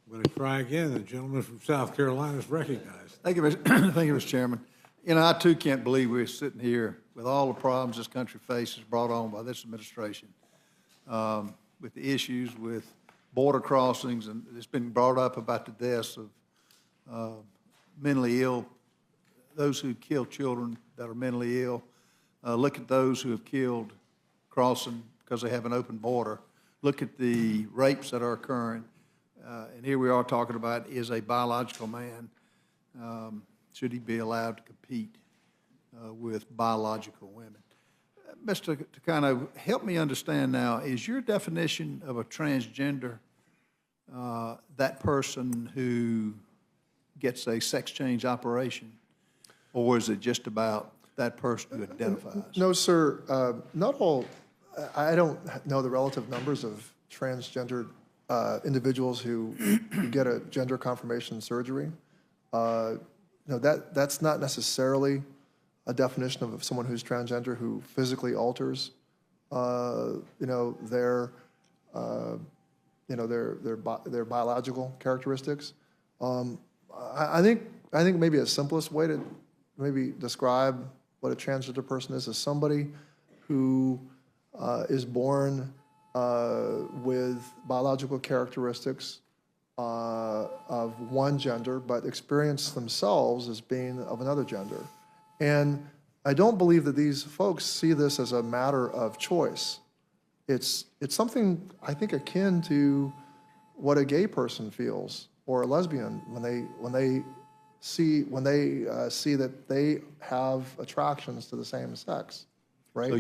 Will he try again? The gentleman from South Carolina is recognized. Thank you, thank you, Mr. Chairman. You know, I too can't believe we're sitting here with all the problems this country faces brought on by this administration, with the issues with border crossings, and it's been brought up about the deaths of mentally ill, those who kill children that are mentally ill. Look at those who have killed crossing because they have an open border. Look at the rapes that are occurring. And here we are talking about, is a biological man, should he be allowed to compete with biological women? Mr. Takano, help me understand now, is your definition of a transgender that person who gets a sex change operation, or is it just about that person who identifies? No, sir. Not all. I don't know the relative numbers of transgender individuals who get a gender confirmation surgery. No, that's not necessarily a definition of someone who's transgender who physically alters, their biological characteristics. I think maybe the simplest way to maybe describe what a transgender person is somebody who is born with biological characteristics of one gender, but experience themselves as being of another gender. And I don't believe that these folks see this as a matter of choice. It's something, I think, akin to what a gay person feels, or a lesbian, when they see that they have attractions to the same sex, right?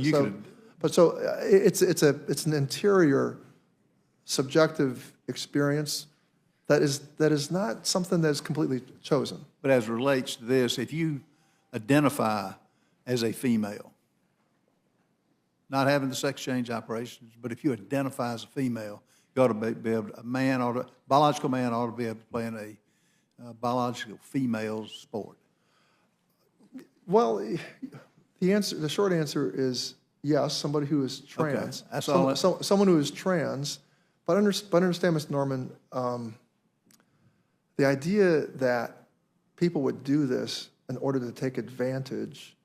So it's an interior, subjective experience that is not something that is completely chosen. But as it relates to this, if you identify as a female, not having the sex change operations, but if you identify as a female, you ought to be able to, biological man ought to be able to play in a biological female's sport. Well, the short answer is yes, somebody who is trans. Okay. That's all. Someone who is trans, but understand, Mr. Norman, the idea that people would do this in order to take advantage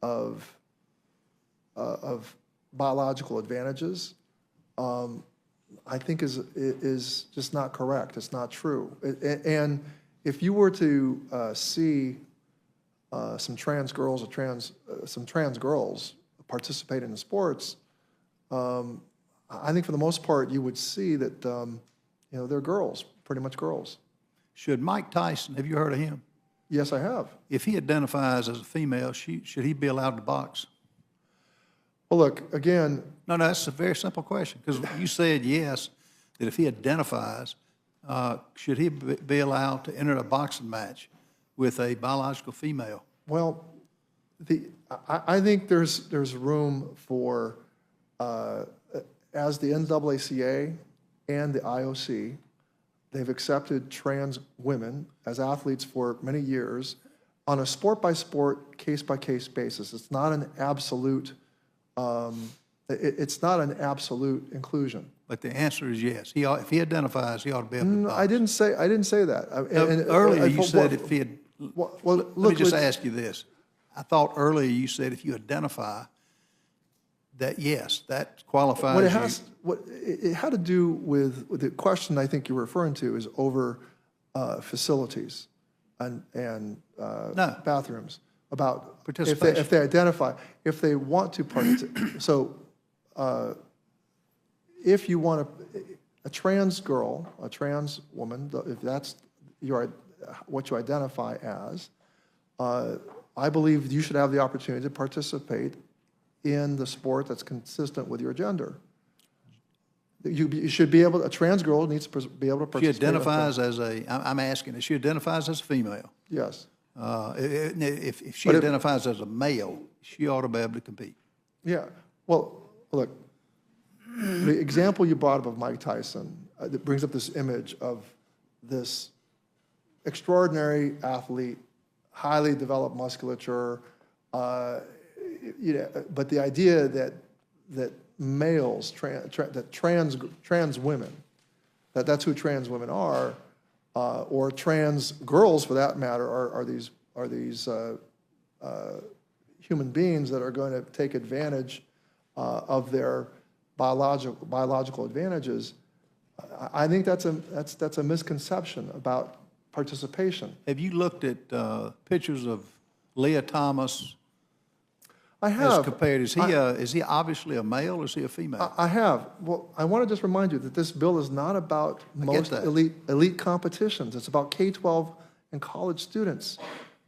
of biological advantages, I think is just not correct. It's not true. And if you were to see some trans girls participate in sports, I think for the most part you would see that they're girls, pretty much girls. Should Mike Tyson, have you heard of him? Yes, I have. If he identifies as a female, should he be allowed to box? Well, look, again... No, that's a very simple question, because you said yes, that if he identifies, should he be allowed to enter a boxing match with a biological female? Well, I think there's room for, as the NAACA and the IOC, they've accepted trans women as athletes for many years on a sport-by-sport, case-by-case basis. It's not an absolute. It's not an absolute inclusion. But the answer is yes. If he identifies, he ought to be able to box. I didn't say that. Earlier you said if he had. Well, let me just ask you this. I thought earlier you said if you identify, that yes, that qualifies it had to do with the question I think you're referring to is over facilities and bathrooms, about participation. If they identify, if they want to participate. So if you want a trans girl, a trans woman, if that's what you identify as, I believe you should have the opportunity to participate in the sport that's consistent with your gender. You should be able. A trans girl needs to be able to participate. She identifies as I'm asking. If she identifies as a female. Yes. If she identifies as a male, she ought to be able to compete. Yeah. Well, look. The example you brought up of Mike Tyson that brings up this image of this extraordinary athlete, highly developed musculature. But the idea that males, trans women, That's who trans women are, or trans girls for that matter, are these human beings that are going to take advantage of their biological advantages. I think that's a misconception about participation. Have you looked at pictures of Leah Thomas I as have. compared? Is he obviously a male or is he a female? I have. Well, I want to just remind you that this bill is not about most that. elite competitions. It's about K-12 and college students.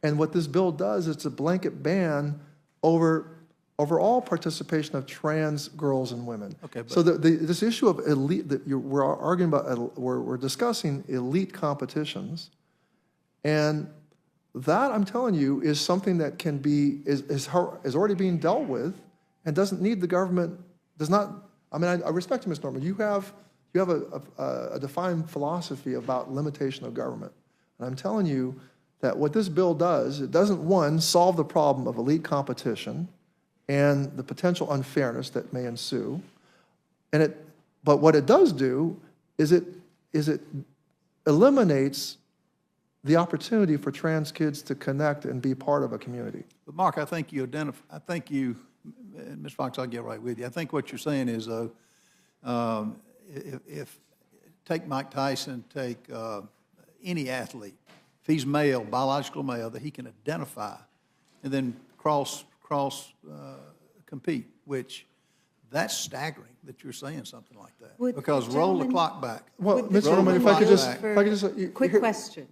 And what this bill does, it's a blanket ban over all participation of trans girls and women. Okay, but- so this issue of elite, we're arguing about, we're discussing elite competitions, and that, I'm telling you, is something that can be, is already being dealt with and doesn't need the government, does not, I mean, I respect you, Ms. Norman. You have a defined philosophy about limitation of government. And I'm telling you that what this bill does, it doesn't, one, solve the problem of elite competition and the potential unfairness that may ensue. But what it does do is it eliminates the opportunity for trans kids to connect and be part of a community. But Mark, I think and Ms. Fox, I'll get right with you. I think what you're saying is, though, if take Mike Tyson, take any athlete, if he's male, biological male, that he can identify and then cross compete, which that's staggering that you're saying something like that. Because roll the clock back. Well, Would the Mr. Norman, if I could gentleman just, Quick question.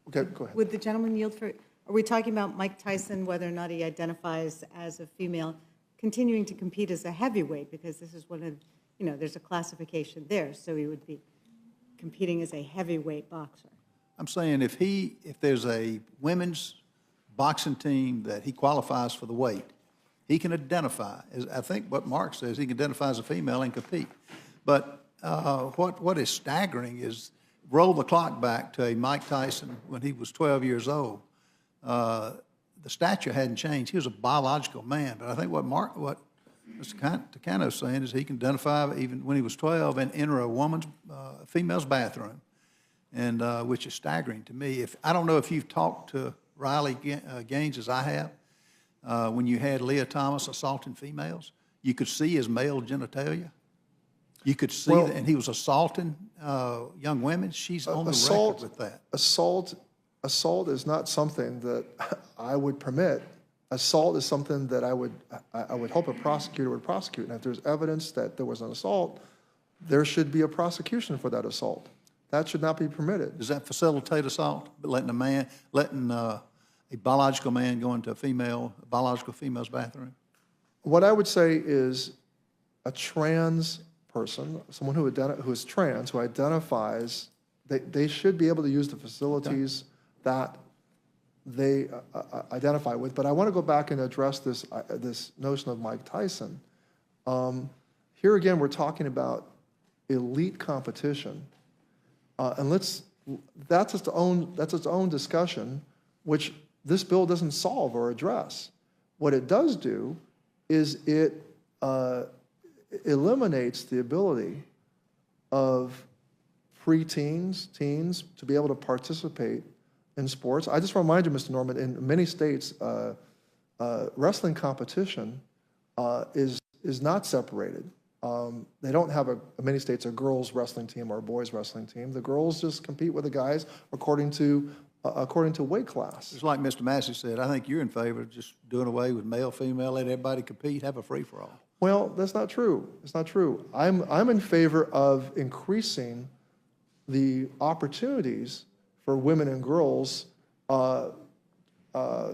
Okay, go ahead. Would the gentleman yield for, are we talking about Mike Tyson, whether or not he identifies as a female, continuing to compete as a heavyweight? Because this is one of, there's a classification there, so he would be competing as a heavyweight boxer. I'm saying if there's a women's boxing team that he qualifies for the weight, he can identify, as I think what Mark says, he can identify as a female and compete. But what is staggering is roll the clock back to a Mike Tyson when he was 12 years old. The stature hadn't changed. He was a biological man. But I think what Mr. Takano's saying is he can identify even when he was 12 and enter a female's bathroom, and which is staggering to me. I don't know if you've talked to Riley Gaines as I have. When you had Leah Thomas assaulting females, you could see his male genitalia. You could see that, and he was assaulting young women. She's on the record with that. Assault is not something that I would permit. Assault is something that I would hope a prosecutor would prosecute. And if there's evidence that there was an assault, there should be a prosecution for that assault. That should not be permitted. Does that facilitate assault? Letting a biological man go into a biological female's bathroom? What I would say is a trans person, someone who is trans, who identifies, they should be able to use the facilities that they identify with. But I want to go back and address this notion of Mike Tyson. Here again, we're talking about elite competition, and that's its own discussion, which this bill doesn't solve or address. What it does do is it eliminates the ability of preteens, teens, to be able to participate in sports. I just remind you, Mr. Norman, in many states, wrestling competition is not separated. They don't have, in many states, a girls' wrestling team or a boys' wrestling team. The girls just compete with the guys according to weight class. It's like Mr. Massey said, I think you're in favor of just doing away with male, female, let everybody compete, have a free-for-all. Well, that's not true. It's not true. I'm in favor of increasing the opportunities for women and girls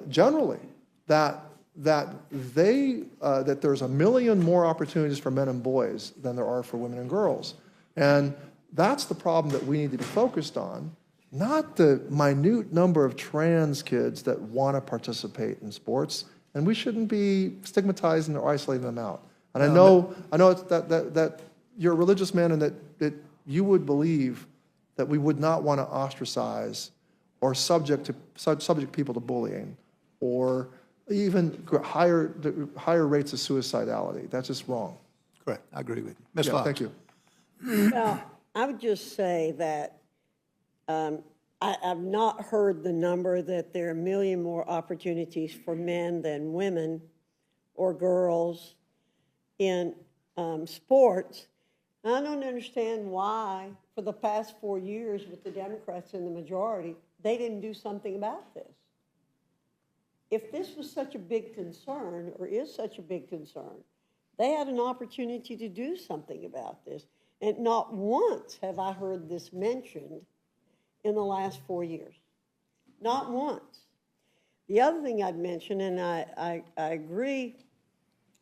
generally, that there's 1 million more opportunities for men and boys than there are for women and girls. And that's the problem that we need to be focused on, not the minute number of trans kids that want to participate in sports. And we shouldn't be stigmatizing or isolating them out. And I know it's that you're a religious man and that you would believe that we would not want to ostracize or subject people to bullying or even higher rates of suicidality. That's just wrong. Correct. I agree with you. Ms. Yeah, Fox. thank you. Well, I would just say that I've not heard the number that there are 1 million more opportunities for men than women or girls in sports. I don't understand why, for the past 4 years with the Democrats in the majority, they didn't do something about this. If this was such a big concern, or is such a big concern, they had an opportunity to do something about this. And not once have I heard this mentioned in the last 4 years. Not once. The other thing I'd mention, and I agree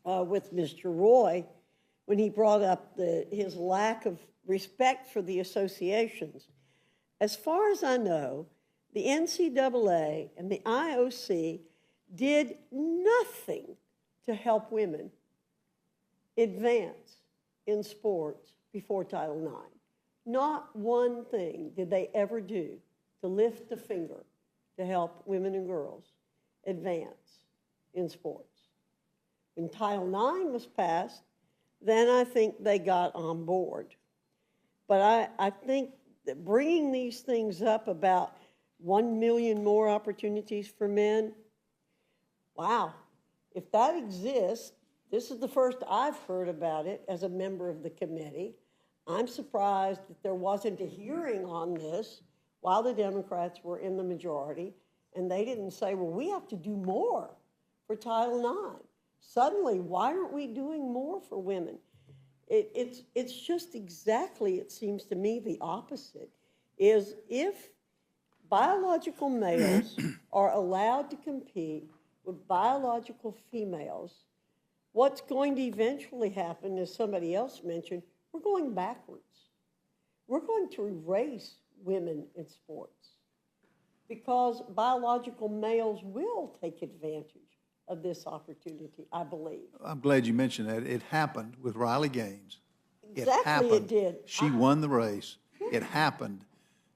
with Mr. Roy when he brought up his lack of respect for the associations. As far as I know, the NCAA and the IOC did nothing to help women advance in sports before Title IX. Not one thing did they ever do to lift a finger to help women and girls advance in sports. When Title IX was passed, then I think they got on board. But I think that bringing these things up about 1 million more opportunities for men, wow, if that exists, this is the first I've heard about it as a member of the committee. I'm surprised that there wasn't a hearing on this while the Democrats were in the majority, and they didn't say, well, we have to do more for Title IX. Suddenly, why aren't we doing more for women? It's just exactly, it seems to me, the opposite, is if biological males are allowed to compete with biological females, what's going to eventually happen, as somebody else mentioned, we're going backwards. We're going to erase women in sports because biological males will take advantage of this opportunity, I believe. I'm glad you mentioned that. It happened with Riley Gaines. Exactly, it did. She won the race. It happened.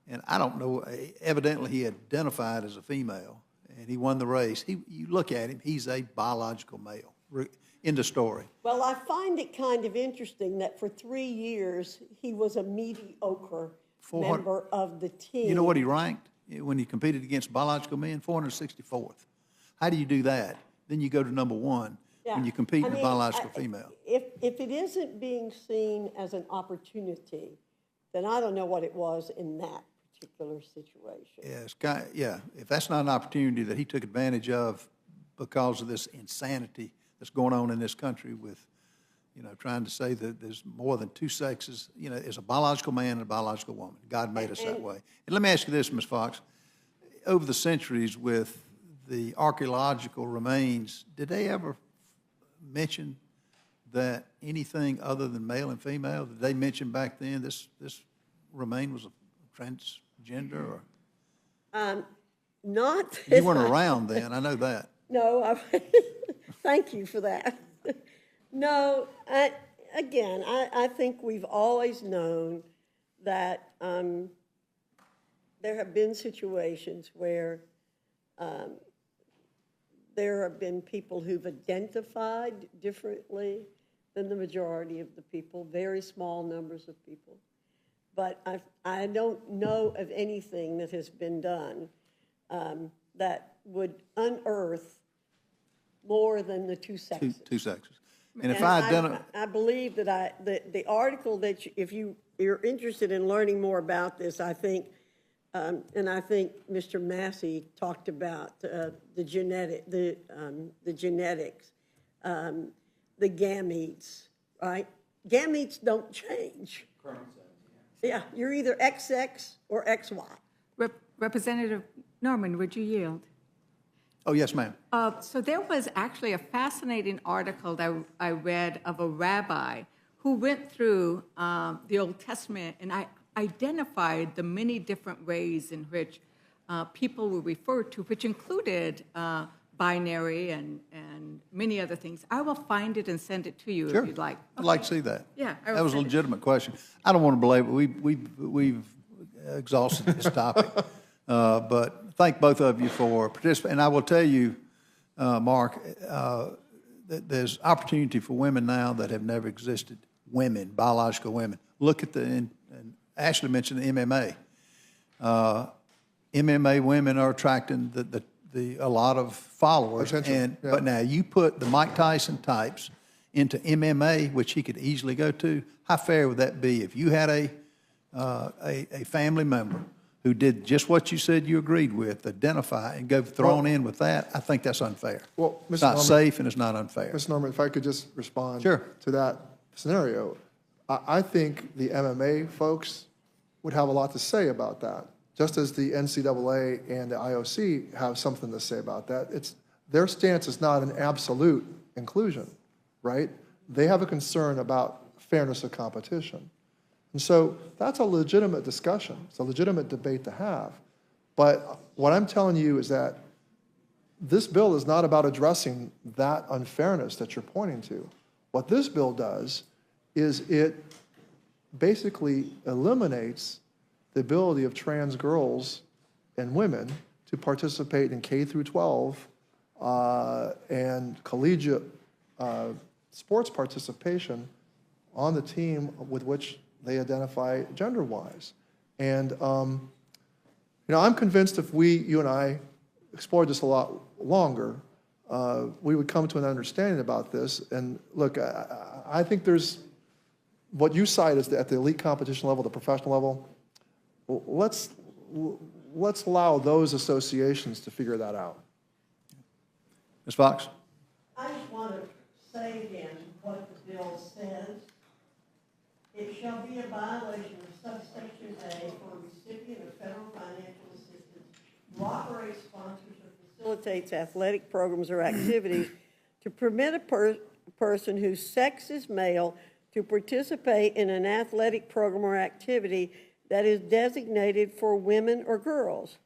And I don't know, evidently he identified as a female, and he won the race. You look at him, he's a biological male. End of story. Well, I find it kind of interesting that for 3 years, he was a mediocre member of the team. You know what he ranked when he competed against biological men? 464th. How do you do that? Then you go to number one when you compete with biological female. If it isn't being seen as an opportunity, then I don't know what it was in that particular situation. Yeah, if that's not an opportunity that he took advantage of because of this insanity that's going on in this country with, trying to say that there's more than two sexes, there's a biological man and a biological woman. God made us that way. And let me ask you this, Ms. Fox. Over the centuries with the archaeological remains, did they ever mention that anything other than male and female? Did they mention back then this remain was a transgender? Or? Not. You weren't around then, I know that. No, thank you for that. No, I think we've always known that there have been situations where there have been people who've identified differently than the majority of the people, very small numbers of people. But I don't know of anything that has been done that would unearth more than the two sexes. Two sexes. And if I believe that the article that if you're interested in learning more about this, I think, and I think Mr. Massey talked about the genetics, the gametes, right? Gametes don't change. Yeah, you're either XX or XY. Representative Norman, would you yield? Oh, yes, ma'am. So there was actually a fascinating article that I read of a rabbi who went through the Old Testament and identified the many different ways in which people were referred to, which included binary and many other things. I will find it and send it to you if you'd like. I'd like to see that. Yeah. That was a legitimate question. I don't want to belabor it. We've exhausted this topic. But thank both of you for participating. And I will tell you, Mark, that there's opportunity for women now that have never existed. Women, biological women. Look at Ashley mentioned MMA. MMA women are attracting a lot of followers. Attention, yeah. But now you put the Mike Tyson types into MMA, which he could easily go to. How fair would that be if you had a family member who did just what you said you agreed with, identify, and go thrown in with that? I think that's unfair. Well, It's Mr. not Norman- safe and it's not unfair. Mr. Norman, if I could just respond Sure. to that scenario. I think the MMA folks would have a lot to say about that, just as the NCAA and the IOC have something to say about that. Their stance is not an absolute inclusion, right? They have a concern about fairness of competition. And so that's a legitimate discussion. It's a legitimate debate to have. But what I'm telling you is that this bill is not about addressing that unfairness that you're pointing to. What this bill does is it basically eliminates the ability of trans girls and women to participate in K through 12 and collegiate sports participation on the team with which they identify gender-wise. And, I'm convinced if you and I explored this a lot longer, we would come to an understanding about this. And look, I think there's, what you cite is at the elite competition level, the professional level, let's allow those associations to figure that out. Ms. Fox? I just want to say again what the bill says. It shall be a violation of subsection A for a recipient of federal financial assistance who operates, sponsors, or facilitates athletic programs or activities to permit a person whose sex is male to participate in an athletic program or activity that is designated for women or girls.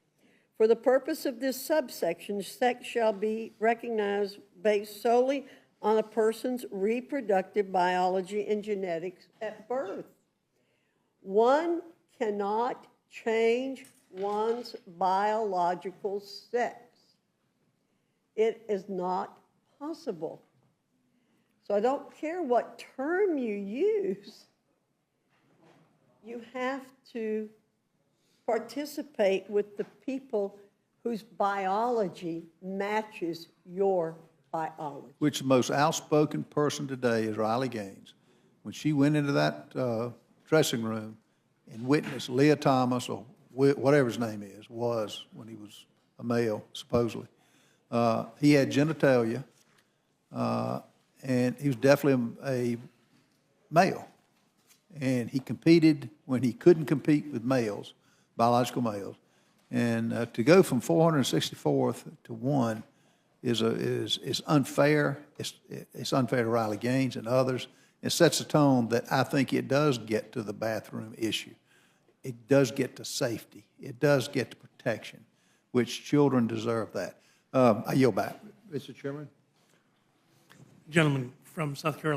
For the purpose of this subsection, sex shall be recognized based solely on a person's reproductive biology and genetics at birth. One cannot change one's biological sex. It is not possible. So I don't care what term you use, you have to participate with the people whose biology matches your biology. Which the most outspoken person today is Riley Gaines. When she went into that dressing room and witnessed Leah Thomas, or whatever his name was when he was a male, supposedly, he had genitalia, and he was definitely a male. And he competed when he couldn't compete with males, biological males. And to go from 464th to 1 is unfair. It's unfair to Riley Gaines and others. It sets a tone that I think it does get to the bathroom issue. It does get to safety. It does get to protection, which children deserve that. I yield back. Mr. Chairman? Gentleman from South Carolina.